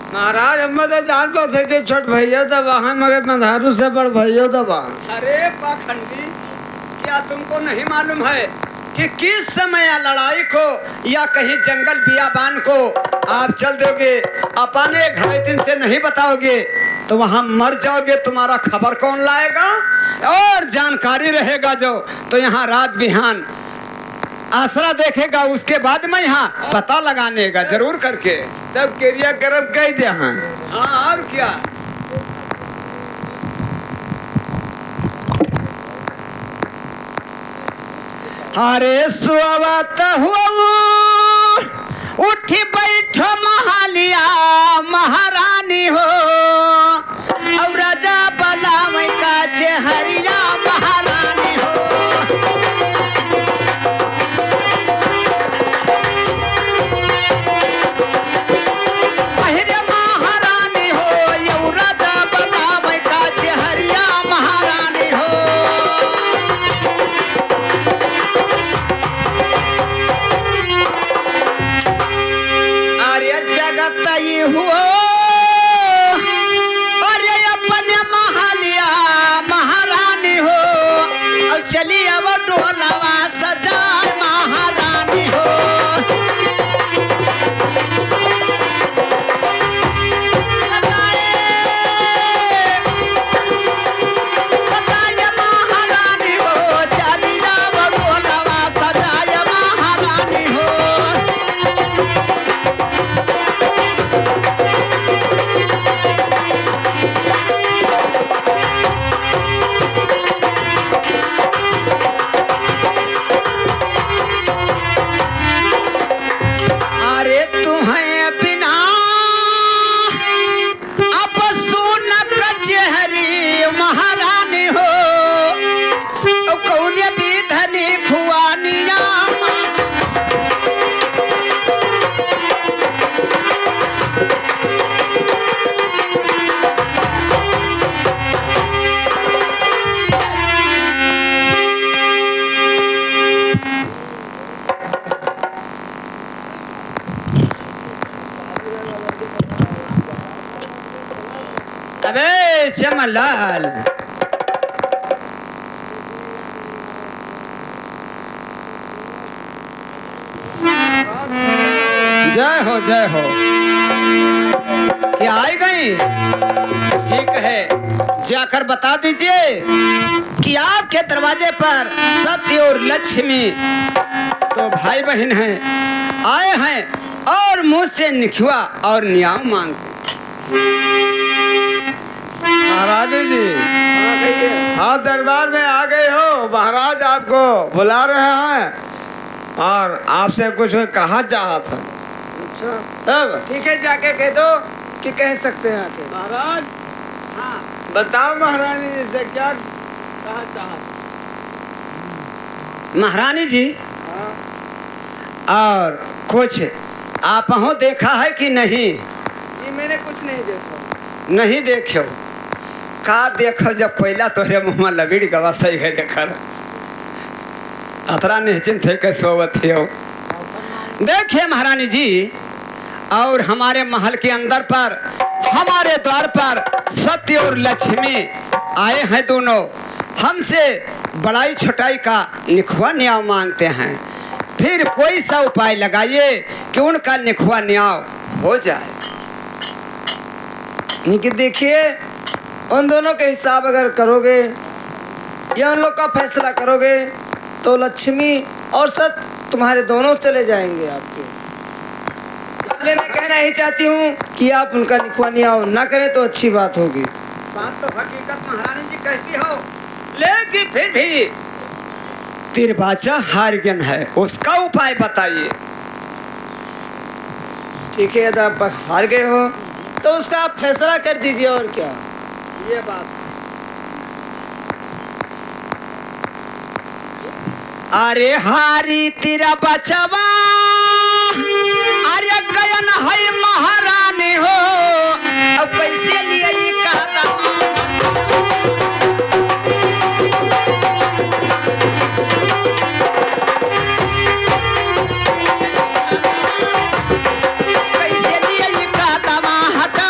महाराज हम तो जान पाते कि छोट भैया दबा है मगर मधारू से बड़ भैया दबा। अरे पाखंडी, क्या तुमको नहीं मालूम है कि किस समय या लड़ाई को या कहीं जंगल बियाबान को आप चल दोगे, अपने घड़े दिन से नहीं बताओगे तो वहां मर जाओगे। तुम्हारा खबर कौन लाएगा? और जानकारी रहेगा जो तो यहाँ रात बिहान आसरा देखेगा, उसके बाद में यहाँ पता लगाने का जरूर करके तब क्रिया करब कह दे। हाँ हाँ, और क्या। अरे सुवत हुआ उठी बैठो महालिया महारानी हो, और राजा बलावै का चेहरिया महारानी हो। अहिरे महारानी हो, यौ राजा बलावै का चेहरिया महारानी हो। अरे जगत ही हुआ, अरे अपने महालिया महारानी हो, और चली अब डोलावा सजाए महारानी हो। सजाए महारानी हो, चली अब डोलावा सजाए महारानी हो। अरे तुम्हें बिना अब सुन कचहरी महारानी हो, कौन भी धनी खुआनिया। अबे चमनलाल, जय हो जय हो। क्या आई गई? ठीक है, जाकर बता दीजिए कि आपके दरवाजे पर सत्य और लक्ष्मी तो भाई बहन हैं आए हैं और मुझसे निखुआ और न्याय मांगते। महाराज जी हाँ कहिए। आप दरबार में आ गए हो। महाराज आपको बुला रहे हैं और आपसे कुछ कहा चाहत है। अच्छा तब ठीक है, जाके कह दो कि कह सकते हैं आके। महाराज हाँ बताओ महारानी जी से क्या कहा चाहत। महारानी जी, और कुछ आप हो देखा है कि नहीं? जी मैंने कुछ नहीं देखा। नहीं देखो का देखो, जब पहला तोरे मुँह में लबीड़ गवा सही है देखर अतरा निश्चिंत थे के सोवत हो। देखिए महारानी जी, और हमारे महल के अंदर पर हमारे द्वार पर सत्य और लक्ष्मी आए हैं। दोनों हमसे बड़ाई छोटाई का निखुआ न्याय मांगते हैं। फिर कोई सा उपाय लगाइए कि उनका निखुआ न्याय हो जाए। कि देखिए, उन दोनों के हिसाब अगर करोगे या उन लोग का फैसला करोगे तो लक्ष्मी और सत तुम्हारे दोनों चले जाएंगे आपके। इसलिए मैं कहना ही चाहती हूँ कि आप उनका निखुआ न्याय ना करें तो अच्छी बात होगी। बात तो हकीकत महारानी जी कहती हो, लेकिन फिर भी तिरबाचा हारगन है, उसका उपाय बताइए। ठीक है, यदि आप हार गए हो तो उसका आप फैसला कर दीजिए। और क्या ये बात। अरे हारी तेरा बचवा, अरे गयन है महारानी हो, अब कैसे लिए ये कहता। कैसे लिए ये कहता हटा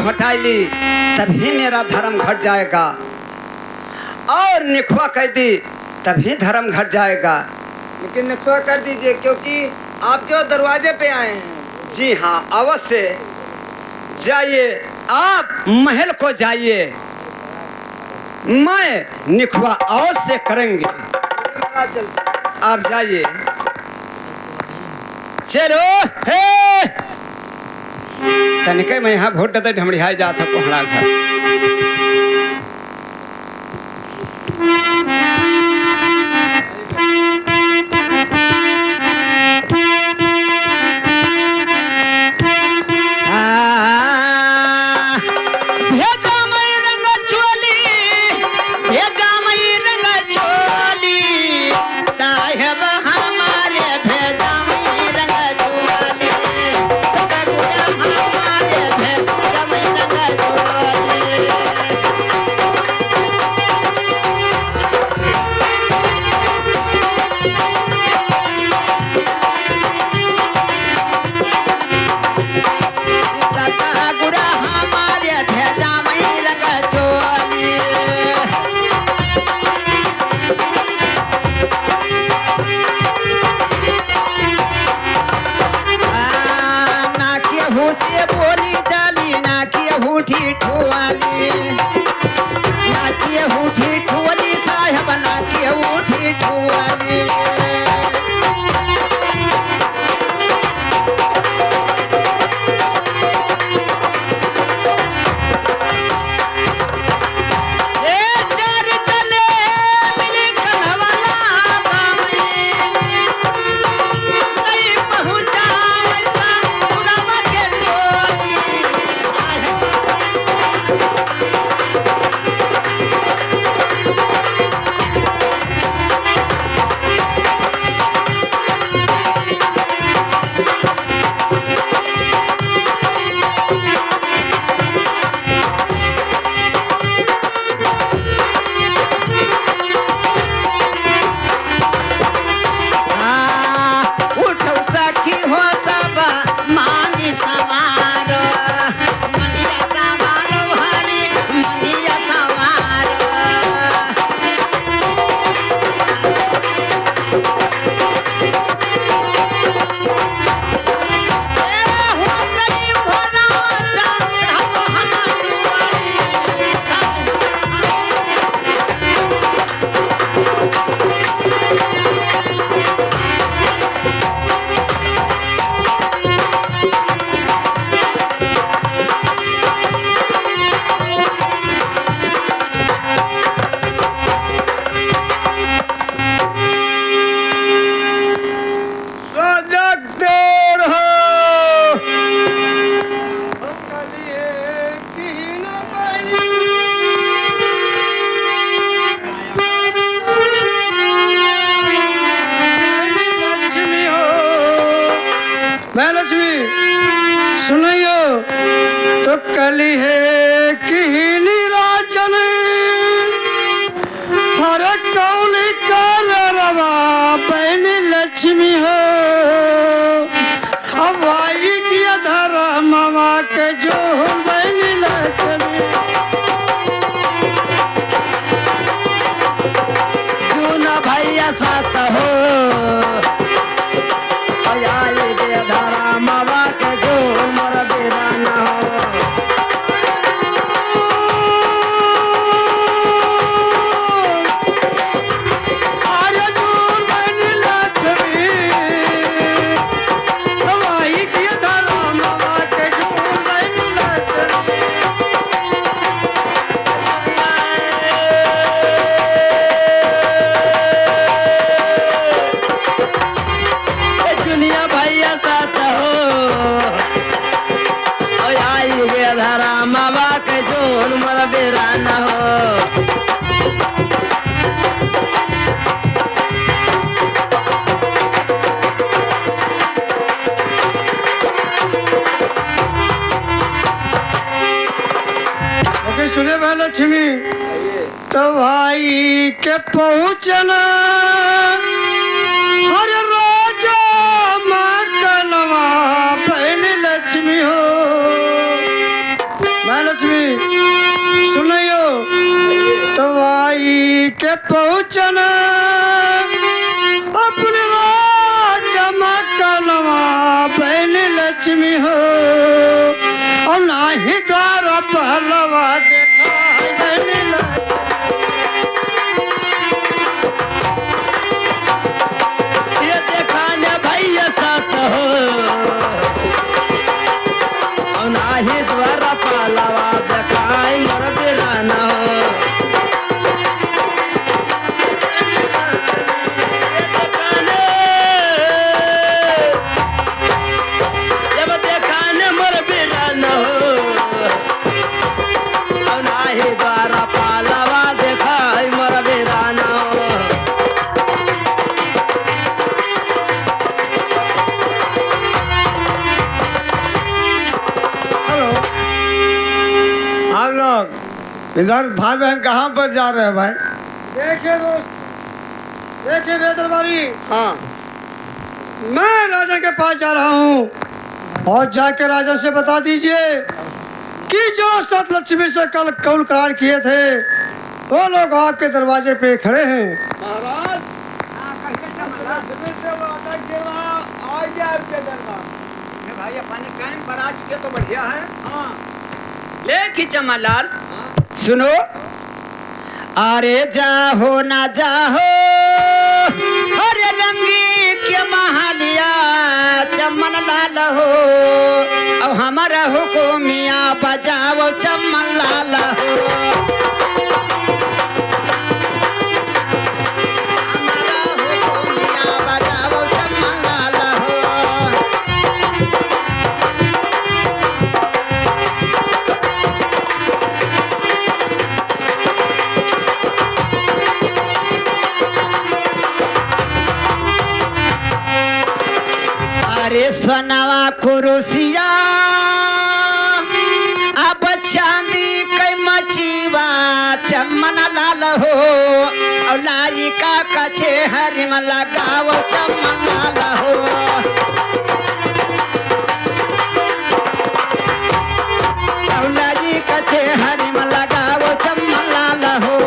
हटा ली तभी मेरा धर्म घट जाएगा, और निखवा कह दी तभी धर्म घट जाएगा। लेकिन निखवा कर दीजिए, क्योंकि आपके दरवाजे पे आए हैं। जी हाँ, अवश्य जाइए, आप महल को जाइए, मैं निखवा अवश्य करेंगे। महाराज चलते। आप जाइए। चलो हे तनिके मैं यहाँ भोट देते ढमड़िया जाता कोहड़ा घर। भेजा मैं रंग चोली, भेजा मैं रंग चोली, साहेब हमारे भेजा मैं रंग चोली, ककुया हमारे भेजा मैं रंग चोली। सतगुरु हमारे भेजा मैं रंग चोली। ना केहू से बोली चाली, ना केहू ठिठुआली, ना केहू ठिठुआली साहेब, ना केहू ठिठुआली। ए चार चले मिली कन्हवाला बामी, नहीं पहुंचा वैसा पुरवा के टोली। उठो सखी हो सब मांगी समारो, मंगिया समारो हरी मंगिया समारो। ए हो गई भोला चढ़ब हम दुआरी, जागते रहो। लक्ष्मी हो, मैं लक्ष्मी सुनियो तो कली है कि राजन हर कौन कर रवा बहन लक्ष्मी हो। अब आई किया धरा मामा के जो बहन लक्ष्मी, जूना भैया साथ हो, आई बेधारा मामा के जो मर बेराना हो। बेराना हो। ओके सुने भाई लक्ष्मी, तो भाई के पहुँचना हर राजा माँ कलवा बहन लक्ष्मी हो। मैं के पहुँचना अपने राजा मकनवा बहन लक्ष्मी हो और नाही द्वार पहलवा देखा बहन ये देखा न भैया साथ हो और नाही द्वार पहलवा देखा मोर बिराना हो इधर भाई बहन कहाँ पर जा रहे हैं भाई? देखिए दोस्त, देखिए बेदरबारी, हाँ मैं राजा के पास जा रहा हूँ और जाके राजा से बता दीजिए कि जो सतलक्ष्मी से कल कौल करार किए थे वो लोग आपके दरवाजे पे खड़े हैं। महाराज ये भाई अपने टाइम पर आज के तो बढ़िया है। हाँ लेकिन चमलाल सुनो, अरे जाहो ना जाहो अरे रंगी के महालिया चमन लाल हो अब हमारा हुकुमिया बजाओ चमन लाल हो हमारा हुकुमिया बजाओ चमन लाल हो अरे सोनावा कुरुसिया अब चांदी कई मचीवा चमन लाल हो और लाई का कचे हरिम लगाओ चमन लाल हो और लाई कचे हरिम लगाओ चमन लाल हो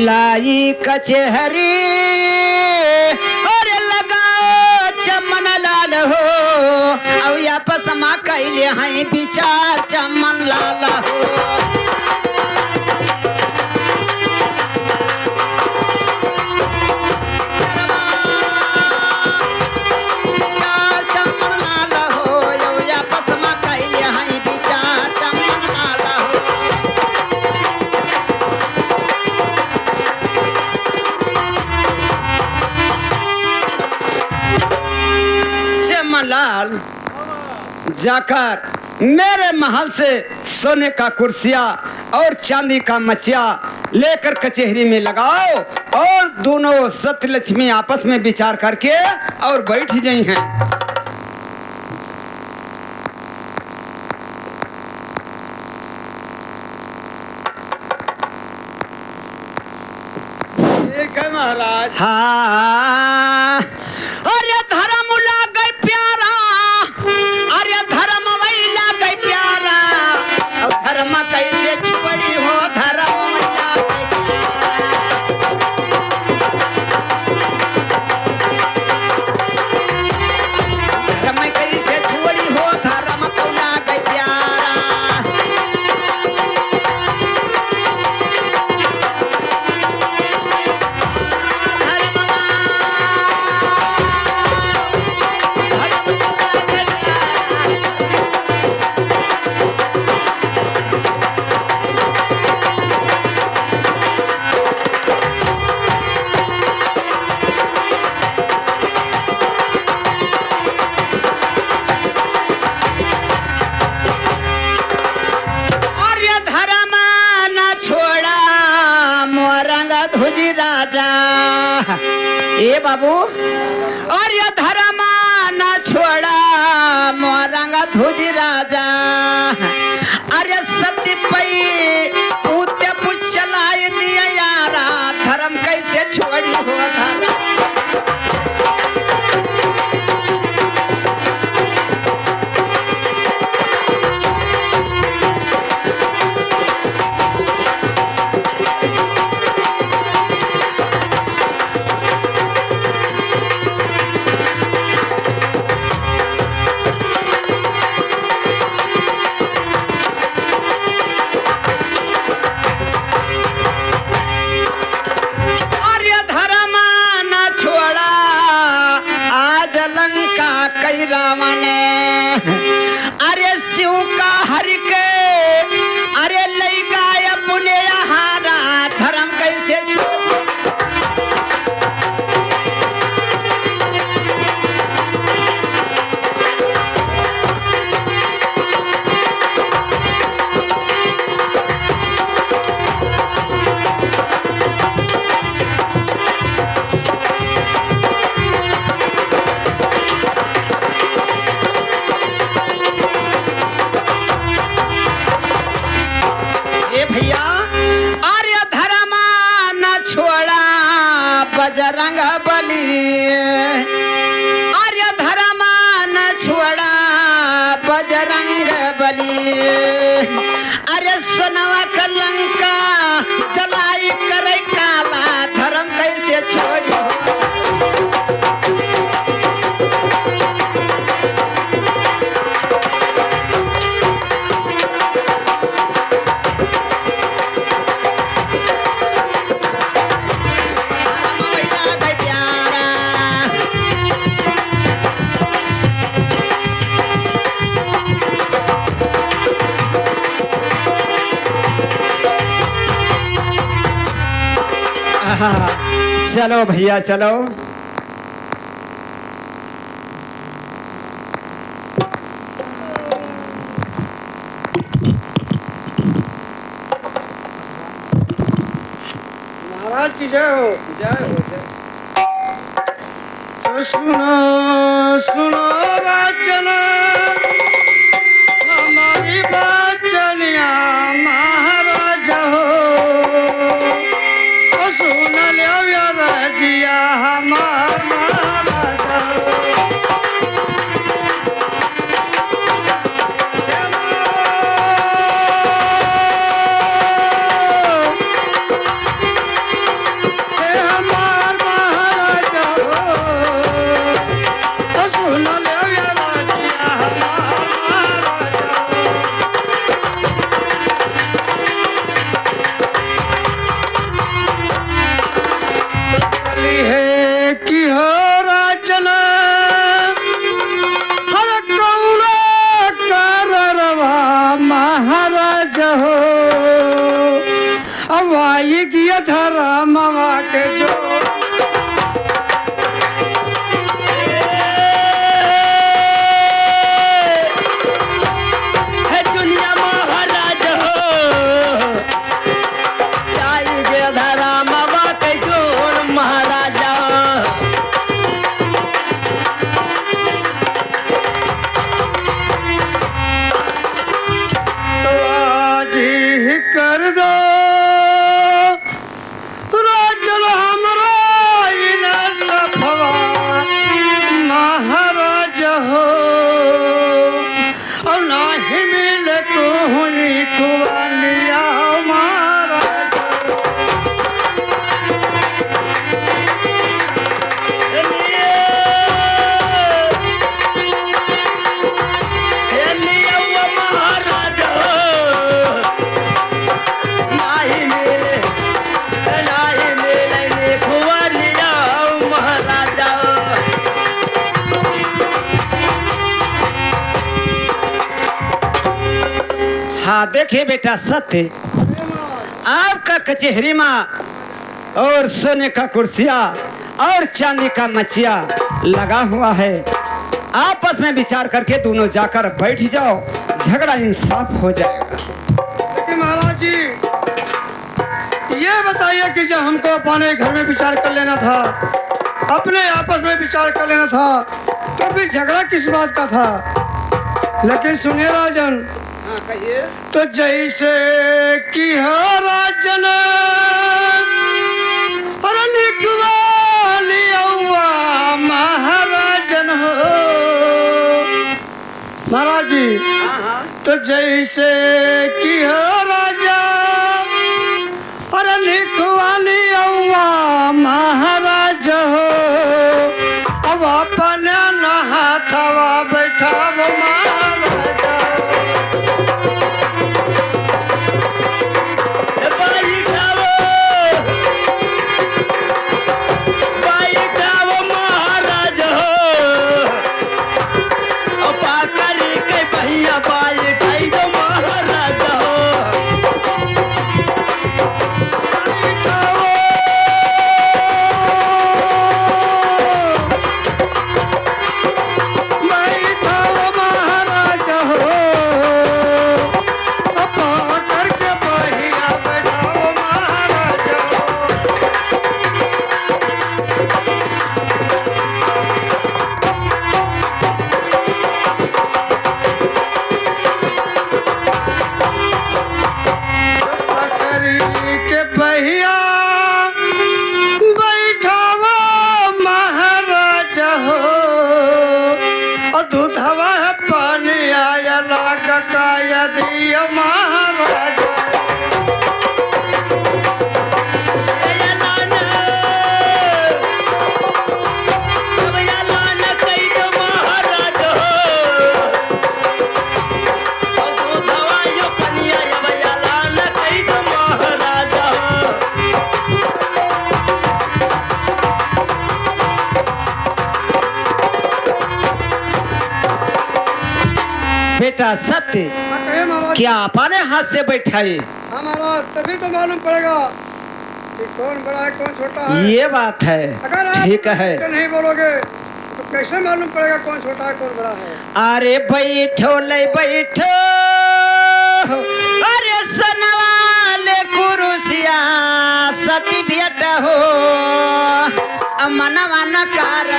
लाई कचहरी और लगाओ चमन लाल हो और आपस में कैले हैं विचार चमन लाल हो विचार चमन लाल हो और आपस में कैले हैं विचार चमन लाल हो लाल जाकर मेरे महल से सोने का कुर्सिया और चांदी का मचिया लेकर कचहरी में लगाओ और दोनों सतलक्ष्मी आपस में विचार करके और बैठ गई हैं। ठीक है महाराज। हाँ अरे धर्म लग गई प्यारा अरे धर्म वही लग गई प्यारा और धर्म कैसे छोड़ी हो धर्म लग गई प्यारा धर्म कैसे छोड़ी हो धर्म तो लग गई प्यारा राजा ए बाबू और ये धर्म न छोड़ा मोरंग धुज राजा अरे सती पई पूते पुछ चलाए दिया यारा धर्म कैसे छोड़ी हो धर्म अरे सोनवा कलंका जलाई करे काला धर्म कैसे छोड़ी हो धर्म भैया गई प्यारा आहा, चलो भैया चलो महाराज की जय हो। जय हो जय तो सुनो सुनो राजन हमारी बचनिया महाराज हो। ओ सुन लियो या रजिया हमार महाराज हो। हे हमार महाराज हो। ओ सुन लियो या रजिया हमार महाराज हो। चली है कि हो राजन हर कौड़ा करवा महाराज हो। अब आई गिया धरा मावा के जो है दुनिया महाराज हो आई गे धरा मावा के जोड़ महाराजा तो आज ही कर दो राजन हमरा इन सफवा महाराज हो। और नाही मिले को हुई कुवानिया महाराज हो। महाराज हो नाही मिले खुआनिया महाराजा हाँ देखिए बेटा सत्य आपका कचहरी में और सोने का कुर्सिया और चांदी का मचिया लगा हुआ है आपस में विचार करके दोनों जाकर बैठ जाओ झगड़ा इंसाफ हो जाएगा लेकिन महाराज जी ये बताइए कि जब हमको अपने घर में विचार कर लेना था अपने आपस में विचार कर लेना था तो फिर झगड़ा किस बात का था। लेकिन सुनिए राजन हाँ कहिए तो जैसे कि हो राजन और लिखवा लिया महाराजन हो। महाराज जी हाँ हाँ तो जैसे कि हो राजा और लिखवा लिया महाराज हो। अब अपने नहाथवा बैठा महाराज हो। महाराज हो पाकरी के भैया बाई ढाई दो महाराज हो बेटा सत्य हाँ कहे महाराज। क्या अपने हाथ से बैठाई? हाँ महाराज, तभी तो मालूम पड़ेगा कि कौन बड़ा है कौन छोटा है। ये बात है। अगर आप ठीक है। तो नहीं बोलोगे तो कैसे मालूम पड़ेगा कौन छोटा है कौन बड़ा है। अरे बैठो ले बैठो, अरे सनवाले कुरुसिया सती बेटा हो, मन मन कार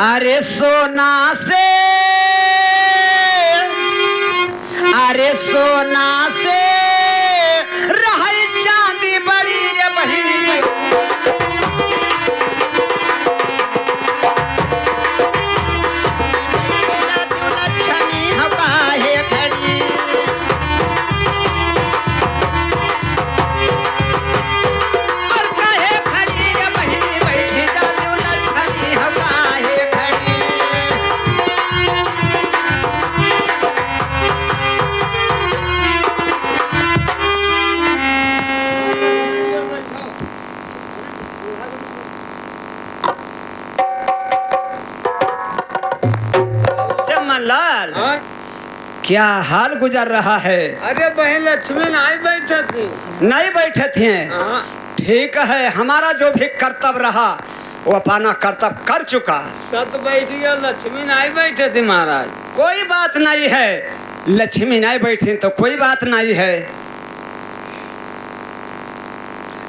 अरे सोना से, अरे सोना से रही चांदी बड़ी रे बहिनी लक्ष्मी हवाहे खड़ी। और काहे खड़ी रे बहिनी बैठी जाती लक्ष्मी हवाहे खड़ी। लाल हाँ? क्या हाल गुजर रहा है? अरे बहन लक्ष्मी नहीं बैठे थी। नहीं बैठे थे? हाँ, ठीक है, हमारा जो भी कर्तव्य रहा वो अपना कर्तव्य कर चुका। सत बैठ गया, लक्ष्मी नहीं बैठे थी महाराज। कोई बात नहीं है, लक्ष्मी नहीं बैठी तो कोई बात नहीं है।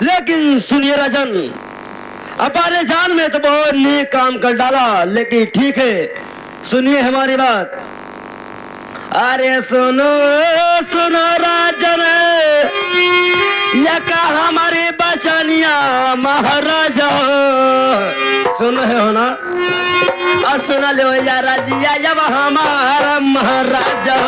लेकिन सुनिए राजन, अपने जान में तो बहुत नेक काम कर डाला, लेकिन ठीक है सुनिए हमारी बात। अरे सुनो सुनो राजन, या का हमारे बचनिया महाराजा सुन हो ना, सुन लो या राजिया जब हमारा महाराजा।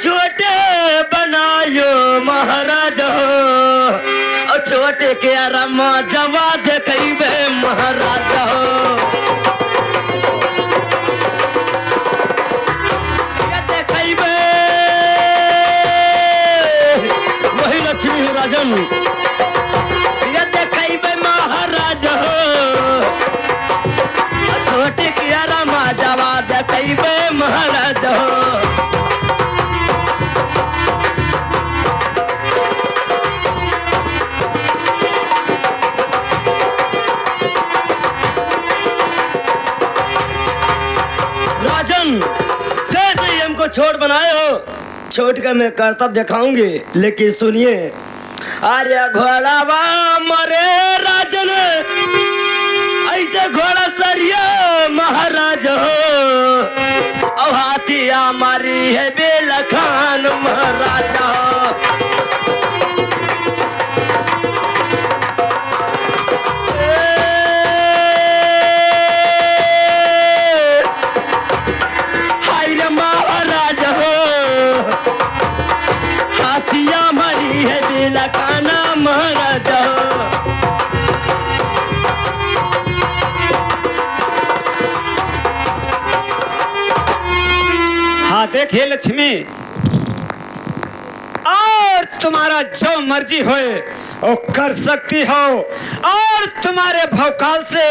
छोटे बनायो महाराज हो, छोटे के आराम जवा देखबे महाराज हो। देखबे वही लक्ष्मी हो राजन, ये देखबे महाराज हो, छोटे के आराम जवा देखबे महाराज हो। जैसे ही हमको छोट बनाए हो, छोट का मैं कर्तव्य दिखाऊंगी, लेकिन सुनिए। अरे घोड़ावा मरे राजन, ऐसे घोड़ा सरिया महाराज हो, और हाथिया मारी है बेलखान महाराज हो। हाँ देखिए लक्ष्मी, और तुम्हारा जो मर्जी होए वो कर सकती हो, और तुम्हारे भौकाल से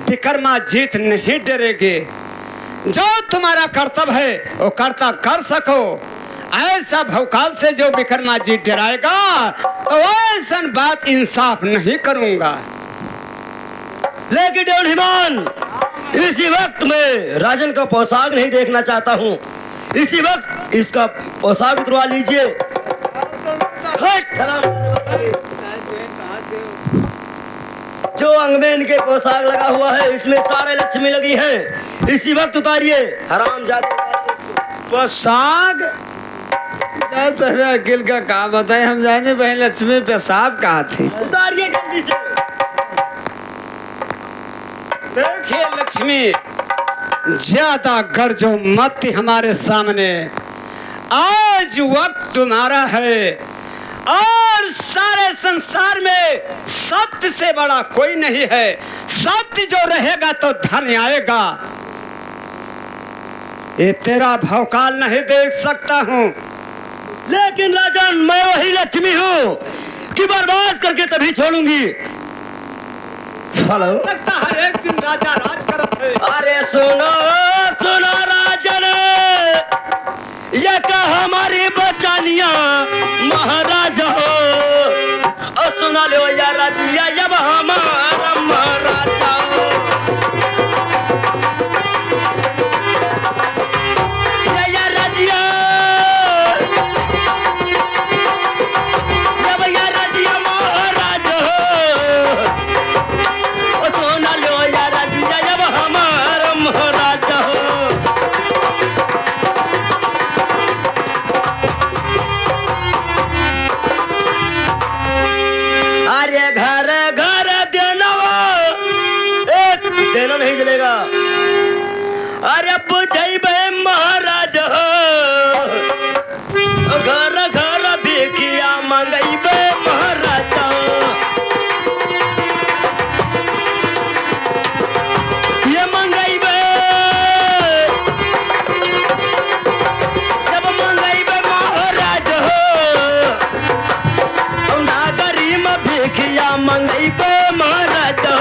विक्रमाजीत नहीं डरेगी। जो तुम्हारा कर्तव्य है वो कर्तव्य कर सको। ऐसा भौकाल से जो विक्रमाजीत डराएगा तो ऐसा बात इंसाफ नहीं करूंगा। लेकिन डेढ़ इसी वक्त में राजन का पोशाक नहीं देखना चाहता हूँ। इसी वक्त इसका पोशाक उतरवा लीजिए। जो अंग में इनके पोशाक लगा हुआ है इसमें सारे लक्ष्मी लगी हैं। इसी वक्त उतारिए हरामजादे। पोशाक क्या तेरा अकिल का काम बताए, हम जाने बहन लक्ष्मी पेशाब कहाँ थी। उतारिए जल्दी से। देखिए लक्ष्मी, ज्यादा गरजो मत हमारे सामने। आज वक्त तुम्हारा है और सारे संसार में सत्य से बड़ा कोई नहीं है। सत्य जो रहेगा तो धन आएगा। ये तेरा भौकाल नहीं देख सकता हूँ, लेकिन राजन मैं वही लक्ष्मी हूँ कि बर्बाद करके तभी छोड़ूंगी। हेलो, लगता है एक दिन राजा राज करत है। अरे सुनो सुनो राजन, ये का हमारी बचानिया महाराज हो। और सुना लो या राजिया जब हमारा महाराजा हो। या राजिया जब या राजिया महाराज हो। और सुना लो या राजिया जब हमारा महाराजा हो। अरे घर घर देना एक देना नहीं चलेगा। अरे बुझाइबे महाराज हो। घर घर भिखिया मंगाइबे महाराज हो। ये मंगाइबे जब मंगाइबे महाराज हो। नागरी में भिखिया मंगाइबे महाराज हो।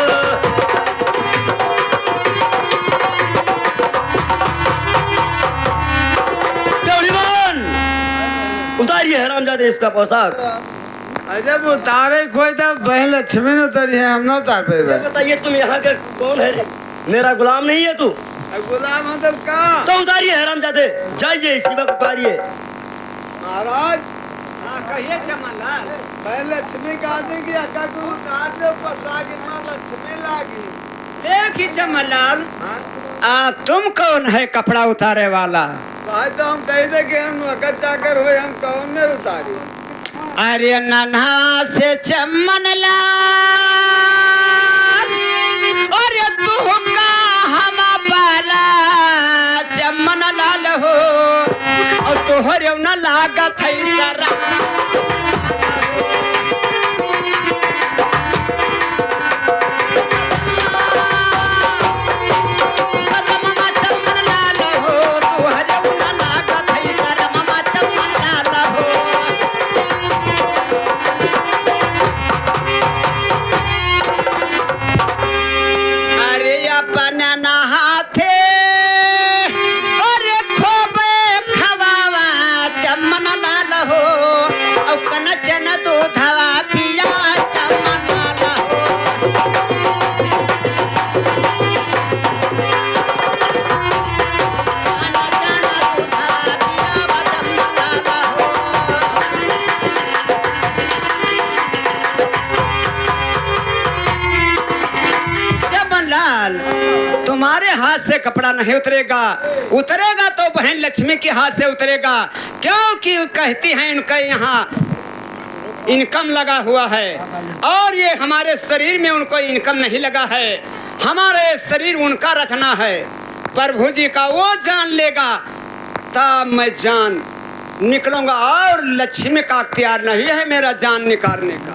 उतारिए हरामजादे इसका पोशाक। जब उतारे कोई तब बहन लक्ष्मी ने उतारी है, हम ना उतार पे। बताइए तुम यहाँ का कौन है? मेरा गुलाम नहीं है तू? गुलाम मतलब का? तो उतारिए हरामजादे, जाइए इसी वक्त उतारिए। महाराज हाँ कहिए चमनलाल। बहन लक्ष्मी कहा थी कि अक्का को उतार दो पोशाक, इतना लक्ष्मी लागी। देखिए चमनलाल, तुम कौन है कपड़ा उतारे वाला? भाई तो हम कही थे कि हम अक्का चाकर हुए, हम कौन ने उतारी। अरे नन्हा से चमनलाल, अरे तू का हम पाला चमनलाल हो। और तोहरे न लागत है सरा। तुम्हारे हाथ से कपड़ा नहीं उतरेगा। उतरेगा तो बहन लक्ष्मी के हाथ से उतरेगा, क्योंकि कहती हैं इनका यहाँ इनकम लगा हुआ है और ये हमारे शरीर में उनको इनकम नहीं लगा है। हमारे शरीर उनका रचना है, प्रभु जी का वो जान लेगा तब मैं जान निकलूंगा और लक्ष्मी का अख्तियार नहीं है मेरा जान निकालने का।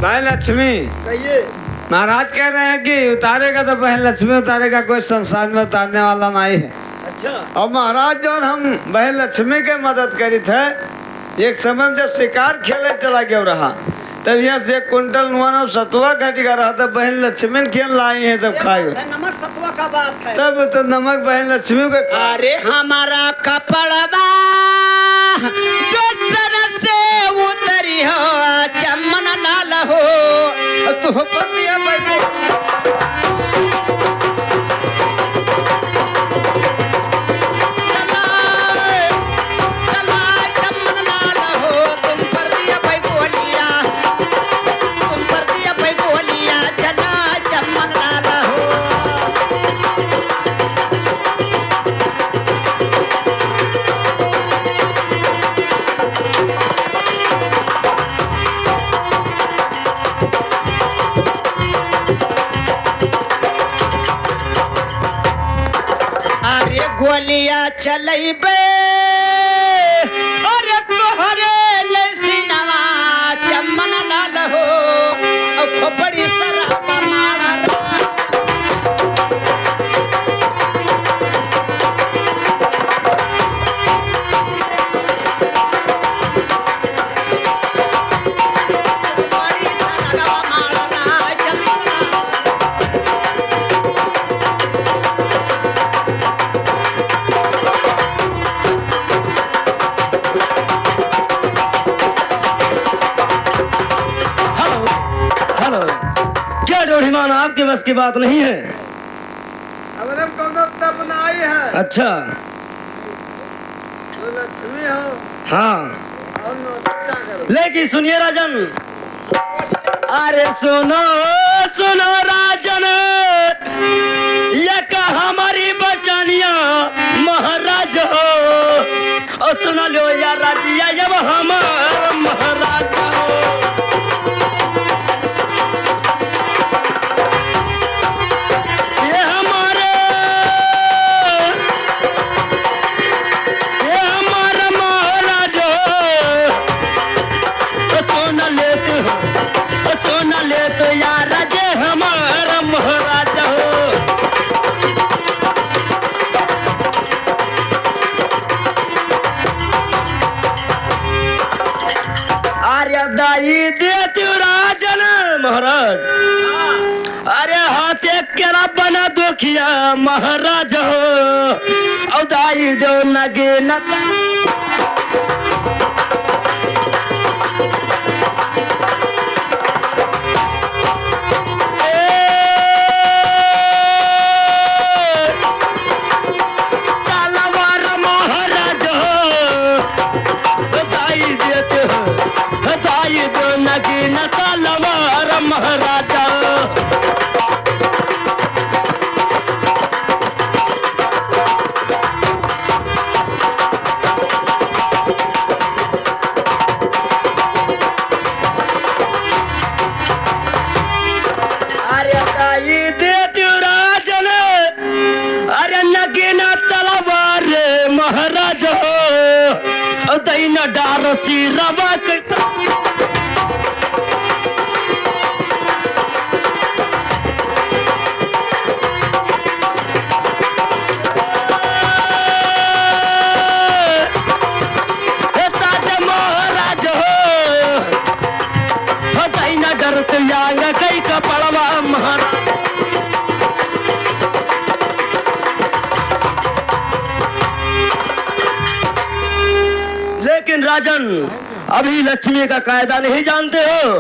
बहन लक्ष्मी कहिए। महाराज कह रहे हैं कि उतारेगा तो बहन लक्ष्मी उतारेगा, कोई संसार में उतारने वाला नहीं है। अच्छा, और महाराज जो हम बहन लक्ष्मी के मदद करी थे, एक समय में जब शिकार खेले चला गया रहा, तब यहाँ से 1 कुंटल नुआना सतुआ घट गया रहा, तब बहन लक्ष्मी ने खेल लाई है तब खाई। नमक सतुआ का बात है। तब तो नमक बहन लक्ष्मी को अरे हमारा कपड़वा जो सर से उतरी हो चमन लाल हो, तू पर दिया बैठे तुम पर दिया भाई गोलिया गोलियां चलैबे अरे तोहरे लसीनवा चमन लाल हो और खोपड़ी सराबा मारा खोपड़ी सराबा मारा चमन हेलो हेलो, क्या ड्योढ़ीमान आपके बस की बात नहीं है? हमने कोनो तब नहीं है। अच्छा तो लक्ष्मी हो हाँ, और नौकरी करो। लेकिन सुनिए राजन, अरे सुनो सुनो राजन, ये का हमारी बचानिया महाराज हो, और सुन लो या राजिया जब हमारा महाराज हो। ये हमारा महाराज हो, सोन लेते हो, सोन लेते यार राजे हमारा महाराज हो। अरे दाई देते राजन महाराज, अरे हाथे केरा बना दुखिया महाराज हो, और दाई दो नगे नता तलवार महाराज हो, दाई देते हो, दाई दो नगी न तलवार महाराज हो। अरे दाई देते राजन, अरे नगीना तलवार महाराज हो, दैन डार सिरवा के ताज महाराज हो, दैन डरत यांग कई कपड़वा महाराज। लेकिन राजन, अभी लक्ष्मी का कायदा नहीं जानते हो?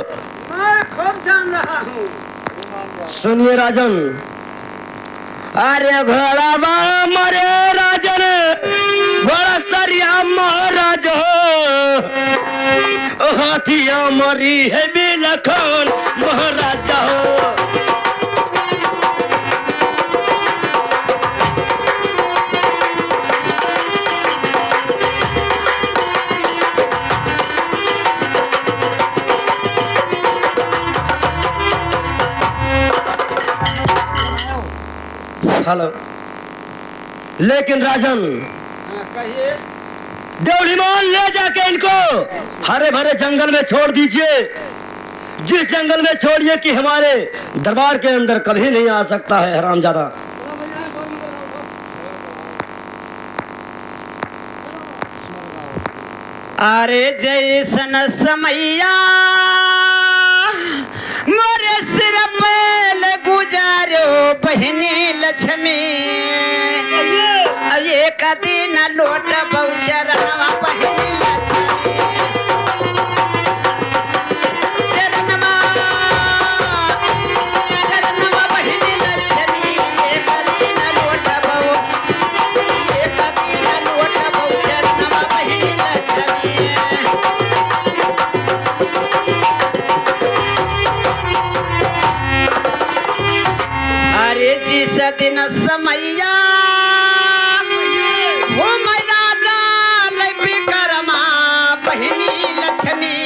मैं खूब जान रहा हूँ। सुनिए राजन, अरे घोड़ा मरे राजन, घोड़ा सरिया महाराज हो, हाथिया मरी है बिलखन महाराज हो। हेलो, लेकिन राजन, कहिए। ड्योढ़ीमान ले जाके इनको हरे भरे जंगल में छोड़ दीजिए, जिस जंगल में छोड़िए कि हमारे दरबार के अंदर कभी नहीं आ सकता है हरामजादा। अरे जैसन समैया मोरे सिर पे गुजारो बहनी लक्ष्मी, अब ये कदी न लोट बहुचरणवा बहनी लक्ष्मी, चरणवा चरणवा बहनी लक्ष्मी, ये कदी न लोट बहु, ये कदी न लोट बहुचरणवा बहनी लक्ष्मी। अरे जिस दिन समैया हो मैं राजा लपी करमा बहनी लक्ष्मी,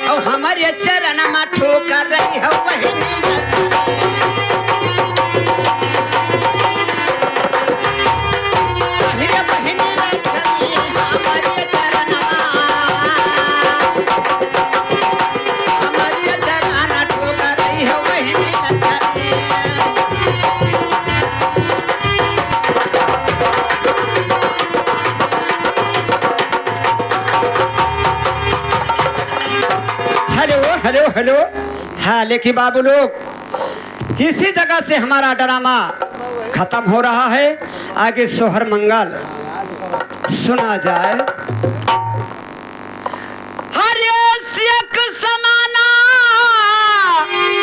और हमारे चरण में ठोकर रही हो बहनी लक्ष्मी। हेलो। हाँ लेकिन बाबू लोग इसी जगह से हमारा ड्रामा खत्म हो रहा है। आगे सोहर मंगल सुना जाए।